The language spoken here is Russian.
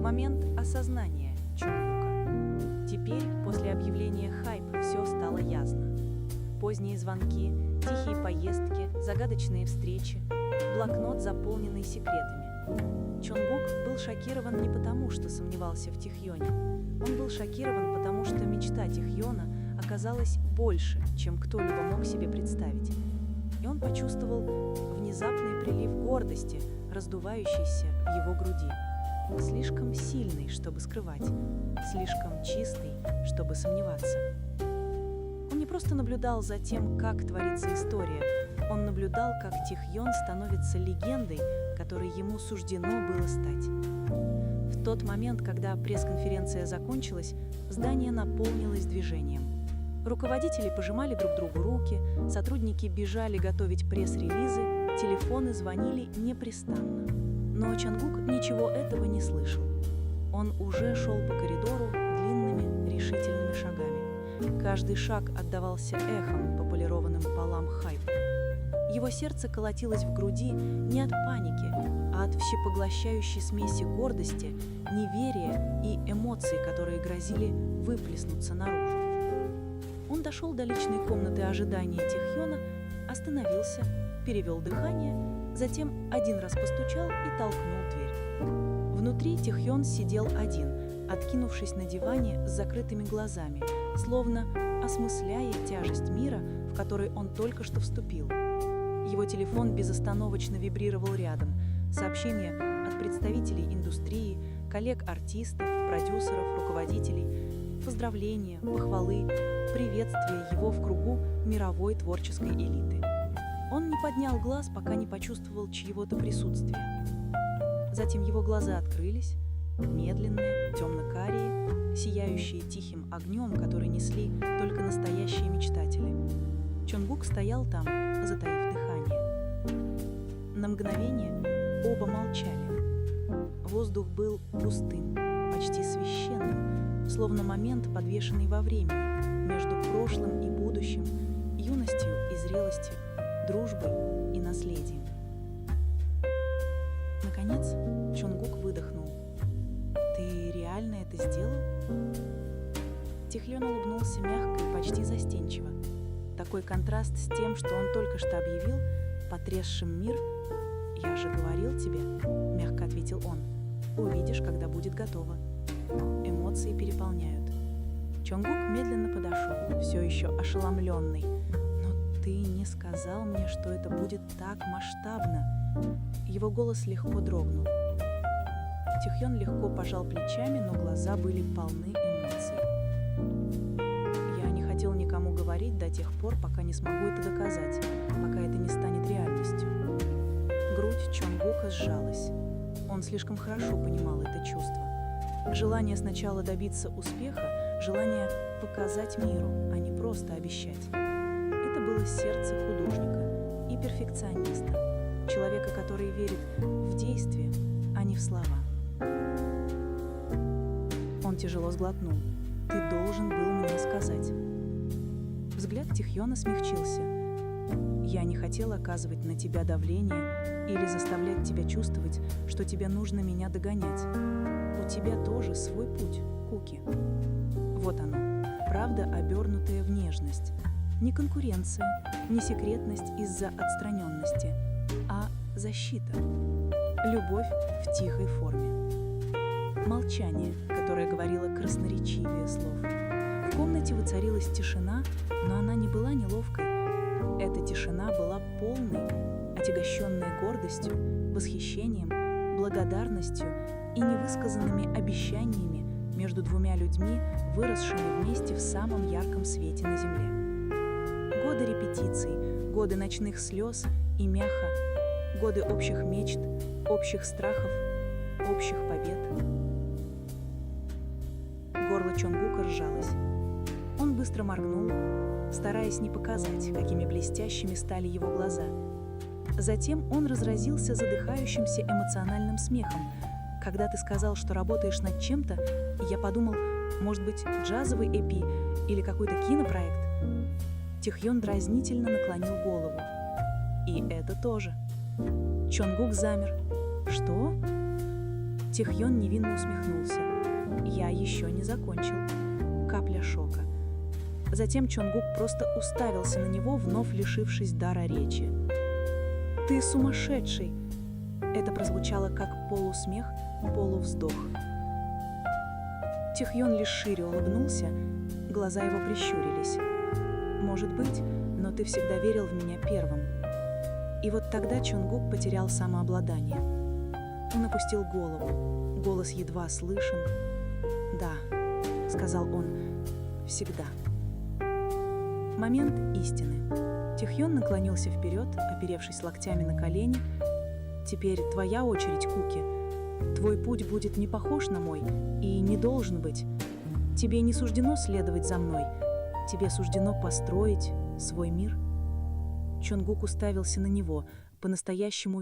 Момент осознания Чонгука. Теперь, после объявления хайп, все стало ясно. Поздние звонки, тихие поездки, загадочные встречи, блокнот, заполненный секретами. Чонгук был шокирован не потому, что сомневался в Тихьоне. Он был шокирован, потому что мечта Тихьона оказалась больше, чем кто-либо мог себе представить. И он почувствовал внезапный прилив гордости, раздувающийся в его груди. Слишком сильный, чтобы скрывать, слишком чистый, чтобы сомневаться. Он не просто наблюдал за тем, как творится история, он наблюдал, как Тихьон становится легендой, которой ему суждено было стать. В тот момент, когда пресс-конференция закончилась, здание наполнилось движением. Руководители пожимали друг другу руки, сотрудники бежали готовить пресс-релизы, телефоны звонили непрестанно. Но Чонгук ничего этого не слышал. Он уже шел по коридору длинными, решительными шагами. Каждый шаг отдавался эхом по полированным полам хайпа. Его сердце колотилось в груди не от паники, а от всепоглощающей смеси гордости, неверия и эмоций, которые грозили выплеснуться наружу. Он дошел до личной комнаты ожидания Тихьона, остановился, перевел дыхание, затем один раз постучал и толкнул дверь. Внутри Тихьон сидел один, откинувшись на диване с закрытыми глазами, словно осмысляя тяжесть мира, в который он только что вступил. Его телефон безостановочно вибрировал рядом. Сообщения от представителей индустрии, коллег-артистов, продюсеров, руководителей, поздравления, похвалы, приветствия его в кругу мировой творческой элиты. Он не поднял глаз, пока не почувствовал чьего-то присутствия. Затем его глаза открылись, медленные, темно-карие, сияющие тихим огнем, который несли только настоящие мечтатели. Чонгук стоял там, затаив дыхание. На мгновение оба молчали. Воздух был пустым, почти священным, словно момент, подвешенный во времени, между прошлым и будущим, юностью и зрелостью, дружбой и наследием. Наконец, Чонгук выдохнул. «Ты реально это сделал?» Тихьон улыбнулся мягко и почти застенчиво. Такой контраст с тем, что он только что объявил, потрясшим мир. «Я же говорил тебе», — мягко ответил он. «Увидишь, когда будет готово». Эмоции переполняют. Чонгук медленно подошел, все еще ошеломленный. «Но ты не сказал мне, что это будет так масштабно». Его голос легко дрогнул. Тихьон легко пожал плечами, но глаза были полны эмоций. «Я не хотел никому говорить до тех пор, пока не смогу это доказать, пока это не станет реальностью». Грудь Чонгука сжалась. Он слишком хорошо понимал это чувство. Желание сначала добиться успеха, желание показать миру, а не просто обещать. Это было сердце художника и перфекциониста, человека, который верит в действие, а не в слова. Он тяжело сглотнул. «Ты должен был мне сказать». Взгляд Тихьона смягчился. «Я не хотел оказывать на тебя давление или заставлять тебя чувствовать, что тебе нужно меня догонять. У тебя тоже свой путь, Куки». Вот оно, правда, обернутая в нежность. Не конкуренция, не секретность из-за отстраненности, а защита. Любовь в тихой форме. Молчание, которое говорило красноречивее слов. В комнате воцарилась тишина, но она не была неловкой. Эта тишина была полной, отягощенной гордостью, восхищением, благодарностью и невысказанными обещаниями между двумя людьми, выросшими вместе в самом ярком свете на земле. Годы репетиций, годы ночных слез и мяха, годы общих мечт, общих страхов, общих побед. Горло Чонгука сжалось. Он быстро моргнул, стараясь не показать, какими блестящими стали его глаза. Затем он разразился задыхающимся эмоциональным смехом. Когда ты сказал, что работаешь над чем-то, я подумал, может быть, джазовый эпи или какой-то кинопроект. Тихьон дразнительно наклонил голову. И это тоже. Чонгук замер. Что? Тихьон невинно усмехнулся. «Я еще не закончил». Капля шока. Затем Чонгук просто уставился на него, вновь лишившись дара речи. «Ты сумасшедший!» Это прозвучало как полусмех, полувздох. Тихьон лишь шире улыбнулся, глаза его прищурились. «Может быть, но ты всегда верил в меня первым». И вот тогда Чонгук потерял самообладание. Он опустил голову, голос едва слышен. «Да», — сказал он, — «всегда». Момент истины. Тихьон наклонился вперед, оперевшись локтями на колени. «Теперь твоя очередь, Куки. Твой путь будет не похож на мой и не должен быть. Тебе не суждено следовать за мной. Тебе суждено построить свой мир». Чонгук уставился на него, по-настоящему